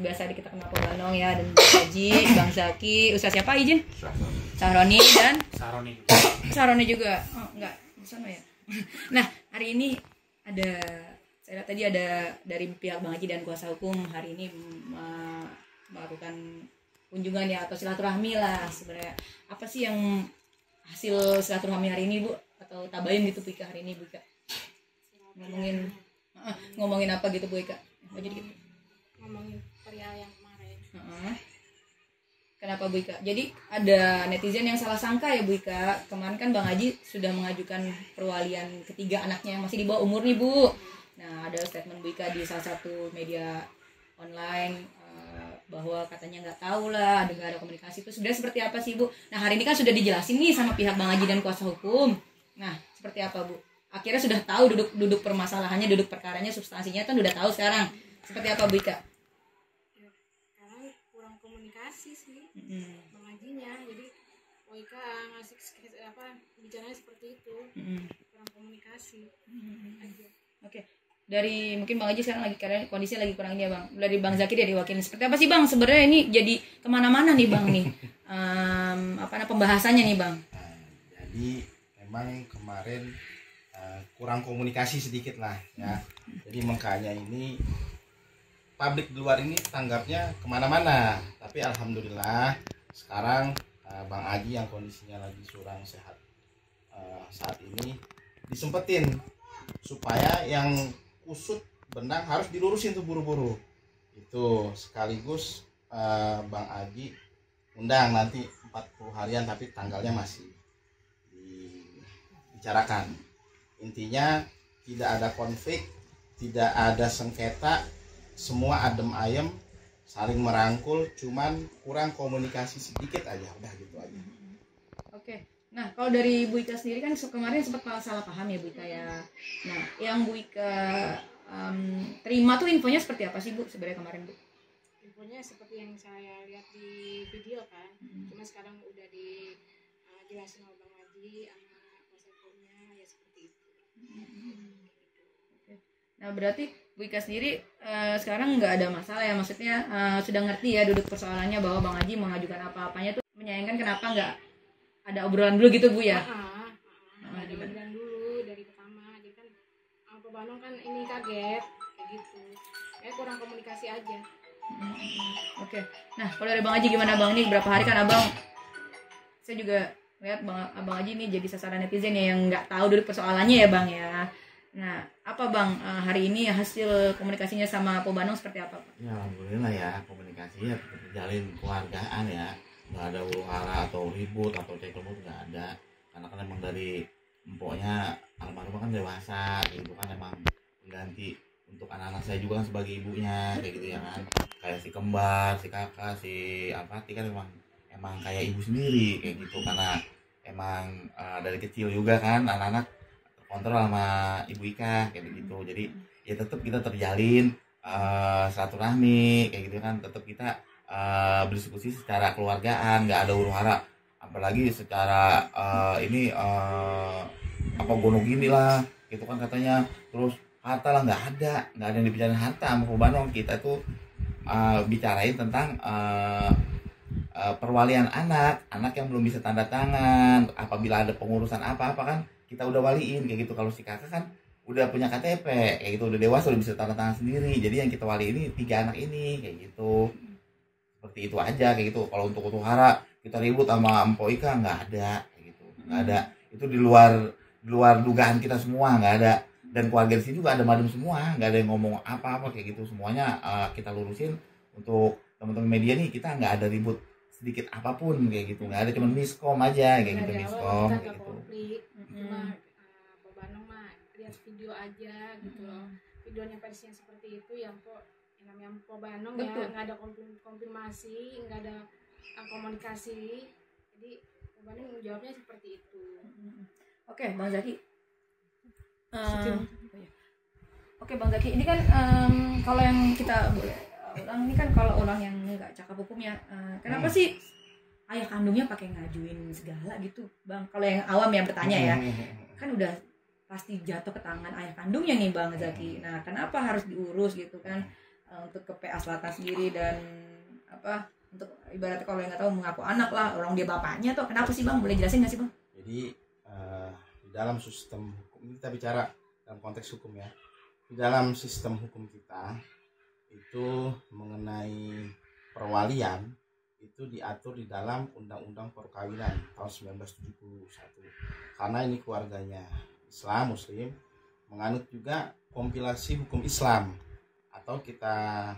biasa kita kenal Pak Banong ya, dan Bang Haji, Bang Zaki, Ustaz siapa izin? Sahroni dan Saroni juga. Oh, enggak, sana ya. Nah, hari ini saya lihat tadi ada dari pihak Bang Haji dan kuasa hukum hari ini melakukan kunjungan ya, atau silaturahmi lah sebenarnya. Apa sih yang hasil silaturahmi hari ini, Bu? Atau tabayun gitu Bu Ika hari ini, Bu Ika? Ngomongin apa gitu Bu Ika? Mau jadi gitu. Ngomongin perihal yang kemarin. Kenapa Bu Ika? Jadi ada netizen yang salah sangka ya Bu Ika. Kemarin kan Bang Haji sudah mengajukan perwalian ketiga anaknya yang masih di bawah umur nih Bu. Nah, ada statement Bu Ika di salah satu media online bahwa katanya nggak tahu lah, nggak ada komunikasi. Itu sebenarnya seperti apa sih Bu? Nah, hari ini kan sudah dijelasin nih sama pihak Bang Haji dan kuasa hukum. Nah, seperti apa Bu? Akhirnya sudah tahu duduk permasalahannya, duduk perkaranya, substansinya kan udah tahu sekarang. Seperti apa Bu Ika? Ya, karena kurang komunikasi sih Bang Hajinya. Jadi Ika ngasih bicaranya seperti itu. Kurang komunikasi aja. Oke. Dari mungkin Bang Haji sekarang lagi karena kondisi lagi kurang ini ya Bang. Dari Bang Zaki dia diwakilin. Seperti apa sih Bang? Sebenarnya ini jadi kemana-mana nih Bang nih. Pembahasannya nih Bang? Jadi memang kemarin kurang komunikasi sedikit lah ya. Jadi makanya ini publik di luar ini tanggapnya kemana-mana. Tapi alhamdulillah sekarang Bang Haji yang kondisinya lagi kurang sehat saat ini disempetin supaya yang kusut benang harus dilurusin tuh buru-buru. Itu sekaligus Bang Haji undang nanti 40 harian tapi tanggalnya masih dibicarakan. Intinya tidak ada konflik, tidak ada sengketa, semua adem ayem, saling merangkul, cuman kurang komunikasi sedikit aja, udah gitu aja. Oke. Nah, kalau dari Bu Ika sendiri kan kemarin sempat salah paham ya Bu Ika ya. Nah, yang Bu Ika terima tuh infonya seperti apa sih Bu sebenarnya kemarin Bu? Infonya seperti yang saya lihat di video kan. Cuma sekarang udah dijelasin oleh Bang Haji sama kuasa hukumnya ya seperti itu. Oke. Nah, berarti Bu Ika sendiri sekarang nggak ada masalah ya, maksudnya sudah ngerti ya duduk persoalannya bahwa Bang Haji mengajukan apa-apanya tuh menyayangkan kenapa nggak ada obrolan dulu gitu Bu ya? Ada obrolan dulu dari pertama. Jadi kan Pak Banong kan ini kaget kayak gitu. Kayak kurang komunikasi aja. Oke. Nah, kalau dari Bang Haji gimana Bang? Nih berapa hari kan Abang, saya juga lihat Abang Haji nih jadi sasaran netizen ya yang nggak tahu duduk persoalannya ya Bang ya. Nah, apa Bang hari ini hasil komunikasinya sama Pak Banong seperti apa Pak? Ya alhamdulillah ya, komunikasinya tetap terjalin keluargaan ya. Nggak ada huru-hara atau ribut atau cekcok, nggak ada. Karena kan emang dari empoknya almarhumah kan dewasa gitu kan, emang mengganti untuk anak-anak saya juga kan sebagai ibunya kayak gitu ya kan. Kayak si kembar, si kakak, si Apati kan emang kayak ibu sendiri kayak gitu, karena emang dari kecil juga kan anak-anak kontrol sama Ibu Ika kayak gitu. Jadi ya tetap kita terjalin silaturahmi kayak gitu kan, tetap kita berdiskusi secara keluargaan, nggak ada huru-hara, apalagi secara gonong gini lah gitu kan katanya, terus harta lah nggak ada yang dibicarain harta sama Pak Banong. Kita tuh bicarain tentang perwalian anak yang belum bisa tanda tangan, apabila ada pengurusan apa-apa kan kita udah waliin kayak gitu. Kalau si kakak kan udah punya KTP kayak gitu, udah dewasa, udah bisa tanda tangan sendiri. Jadi yang kita wali ini 3 anak ini kayak gitu. Seperti itu aja kayak gitu. Kalau untuk huru-hara kita ribut sama Mpok Ika nggak ada kayak gitu, nggak ada. Itu di luar dugaan kita semua, nggak ada. Dan keluarga di sini juga ada madem semua, nggak ada yang ngomong apa-apa kayak gitu. Semuanya kita lurusin. Untuk teman-teman media nih kita nggak ada ribut sedikit apapun kayak gitu, nggak ada, cuman miskom aja kayak gitu, miskom kayak gitu. Cuma Pak Banong mah lihat video aja gitu loh, videonya versinya seperti itu yang namanya Pak Banong ya, nggak ada konfirmasi, nggak ada komunikasi, jadi Pak Banong jawabnya seperti itu. Oke, Bang Zaki. Oke Bang Zaki, ini kan kalau yang kita ulang ini kan, kalau orang yang nggak cakap hukumnya, kenapa sih ayah kandungnya pakai ngajuin segala gitu Bang? Kalau yang awam yang bertanya ya, kan udah pasti jatuh ke tangan ayah kandungnya nih Bang Zaki. Nah, kenapa harus diurus gitu kan? untuk ke PA Selatan sendiri dan apa untuk ibaratnya kalau yang nggak tahu mengaku anak lah orang dia bapaknya tuh kenapa sih Bang, boleh jelasin nggak sih Bang? Jadi di dalam sistem hukum ini kita bicara dalam konteks hukum ya, di dalam sistem hukum kita itu mengenai perwalian itu diatur di dalam Undang-Undang Perkawinan tahun 1971 karena ini keluarganya Islam Muslim menganut juga kompilasi hukum Islam atau kita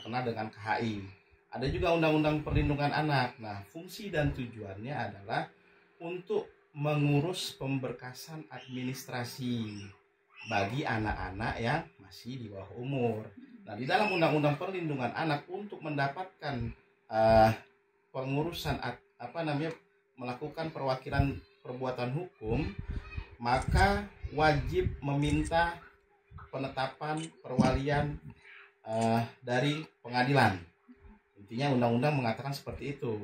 kenal dengan KHI. Ada juga Undang-Undang Perlindungan Anak. Nah, fungsi dan tujuannya adalah untuk mengurus pemberkasan administrasi bagi anak-anak yang masih di bawah umur. Nah, di dalam Undang-Undang Perlindungan Anak untuk mendapatkan pengurusan melakukan perwakilan perbuatan hukum, maka wajib meminta penetapan perwalian dari pengadilan. Intinya undang-undang mengatakan seperti itu.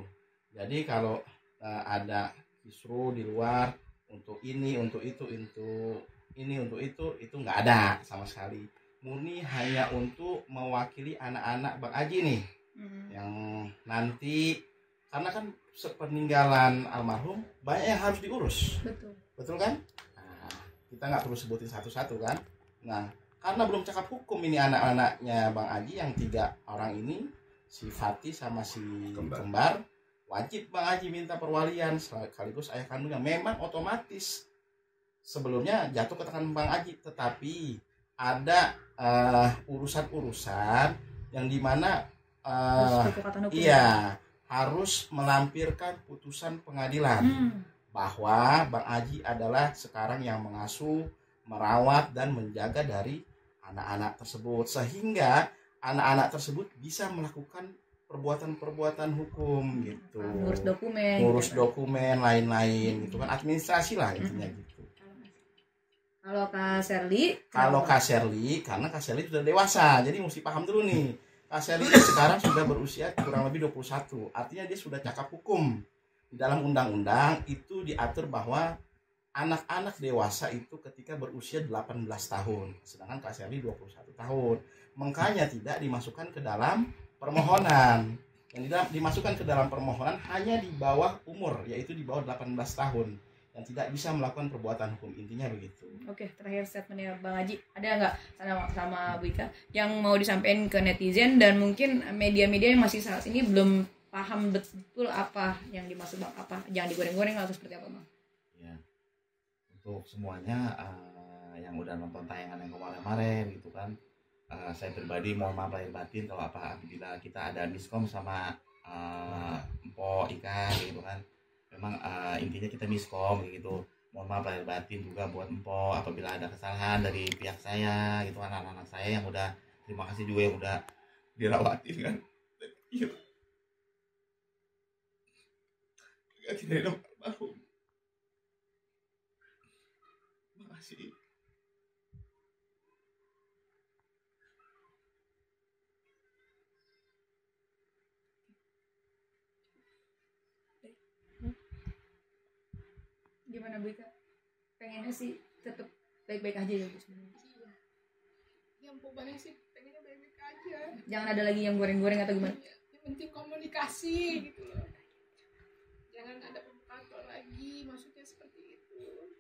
Jadi kalau ada kisru di luar untuk ini, untuk itu, itu nggak ada sama sekali. Murni hanya untuk mewakili anak-anak Bang Aji nih, yang nanti karena kan sepeninggalan almarhum banyak yang harus diurus. Betul kan? Nah, kita nggak perlu sebutin satu-satu kan. Nah, karena belum cakap hukum ini anak-anaknya Bang Aji yang 3 orang ini, si Fatih sama si kembar, wajib Bang Aji minta perwalian sekaligus ayah kandungnya. Memang otomatis sebelumnya jatuh ke tangan Bang Aji, tetapi ada urusan-urusan yang dimana harus melampirkan putusan pengadilan bahwa Bang Aji adalah sekarang yang mengasuh, merawat dan menjaga dari anak-anak tersebut, sehingga anak-anak tersebut bisa melakukan perbuatan-perbuatan hukum gitu, ngurus dokumen lain-lain gitu kan, administrasi lah intinya gitu. Kalau Kak Sherly karena Kak Sherly sudah dewasa, jadi mesti paham dulu nih. Kak Sherly sekarang sudah berusia kurang lebih 21, artinya dia sudah cakap hukum. Di dalam undang-undang itu diatur bahwa anak-anak dewasa itu ketika berusia 18 tahun, sedangkan Kak Sherly 21 tahun. Makanya tidak dimasukkan ke dalam permohonan. Yang dimasukkan ke dalam permohonan hanya di bawah umur, yaitu di bawah 18 tahun, yang tidak bisa melakukan perbuatan hukum, intinya begitu. Oke, terakhir statementnya Bang Haji, ada nggak sama Bu Ika yang mau disampaikan ke netizen dan mungkin media-media yang masih saat ini belum paham betul apa yang dimaksud Bang, apa jangan digoreng-goreng atau seperti apa Bang? Ya, untuk semuanya yang udah nonton tayangan yang kemarin-kemarin gitu kan, saya pribadi mohon maaf lahir batin kalau apabila kita ada miskom sama Mpok Ika gitu kan. Memang intinya kita miskom gitu. Mohon maaf lahir batin juga buat Mpok apabila ada kesalahan dari pihak saya gitu, anak-anak saya yang udah, terima kasih juga yang udah dirawatin kan. Iya. Tidak ada almarhum. Terima kasih. Gimana Bu Ika? Pengennya sih tetap baik-baik aja ya Bu sebenarnya. Iya. Yang pokoknya sih pengennya baik-baik aja. Jangan ada lagi yang goreng-goreng atau gimana? Yang penting komunikasi gitu loh. Jangan ada provokator lagi, maksudnya seperti itu.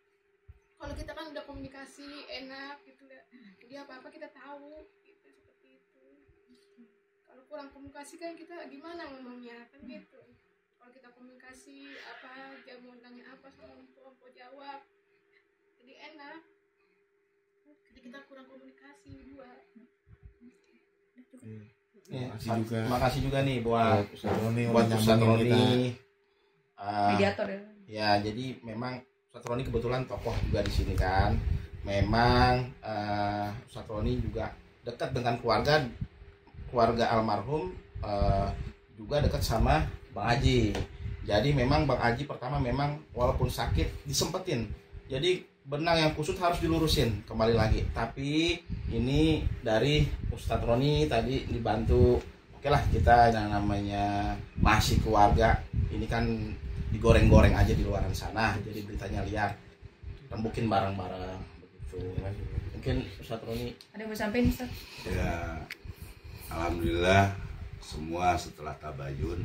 Kalau kita kan udah komunikasi enak gitu ya. Jadi apa-apa kita tahu gitu, seperti itu. Kalau kurang komunikasi kan kita gimana ngomongnya kan gitu. Kalau kita komunikasi apa, dia mau nanya apa sama Mpok jawab, jadi enak. Jadi kita kurang komunikasi dua. Makasih juga nih buat Ustadz Roni, mediator ya. Ya, jadi memang Ustadz Roni kebetulan tokoh juga di sini kan. Memang Ustadz Roni juga dekat dengan keluarga almarhum, juga dekat sama Bang Haji. Jadi memang Bang Haji pertama memang walaupun sakit disempetin. Jadi benang yang kusut harus dilurusin kembali lagi. Tapi ini dari Ustadz Roni tadi dibantu. Oke lah, kita yang namanya masih keluarga. Ini kan digoreng-goreng aja di luaran sana. Jadi beritanya liar. Rembukin barang-barang begitu. Mungkin Ustadz Roni ada yang mau sampaikan Ustadz? Ya, Alhamdulillah semua setelah tabayun,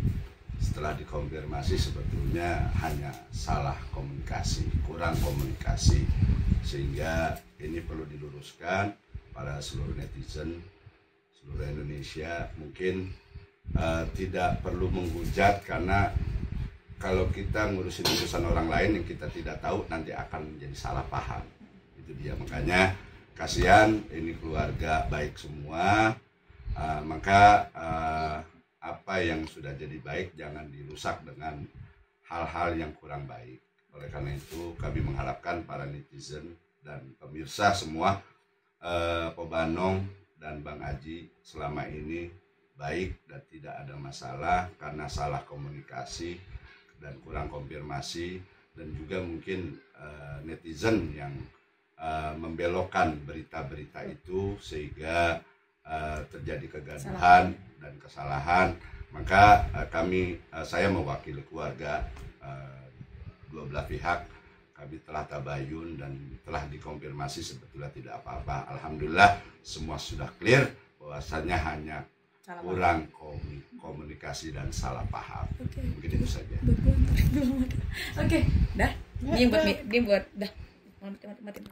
setelah dikonfirmasi sebetulnya hanya salah komunikasi, kurang komunikasi, sehingga ini perlu diluruskan pada seluruh netizen seluruh Indonesia. Mungkin tidak perlu menghujat, karena kalau kita ngurusin urusan orang lain yang kita tidak tahu nanti akan menjadi salah paham. Itu dia, makanya kasihan ini keluarga baik semua. Maka apa yang sudah jadi baik jangan dirusak dengan hal-hal yang kurang baik. Oleh karena itu kami mengharapkan para netizen dan pemirsa semua, Pobanong dan Bang Aji selama ini baik dan tidak ada masalah, karena salah komunikasi dan kurang konfirmasi, dan juga mungkin netizen yang membelokkan berita-berita itu sehingga terjadi kegaduhan dan kesalahan. Maka saya mewakili keluarga, dua belah pihak, kami telah tabayun dan telah dikonfirmasi sebetulnya tidak apa-apa. Alhamdulillah semua sudah clear bahwasannya hanya kurang komunikasi dan salah paham. Mungkin itu saja. Oke, dah. Ini buat dah. Mati.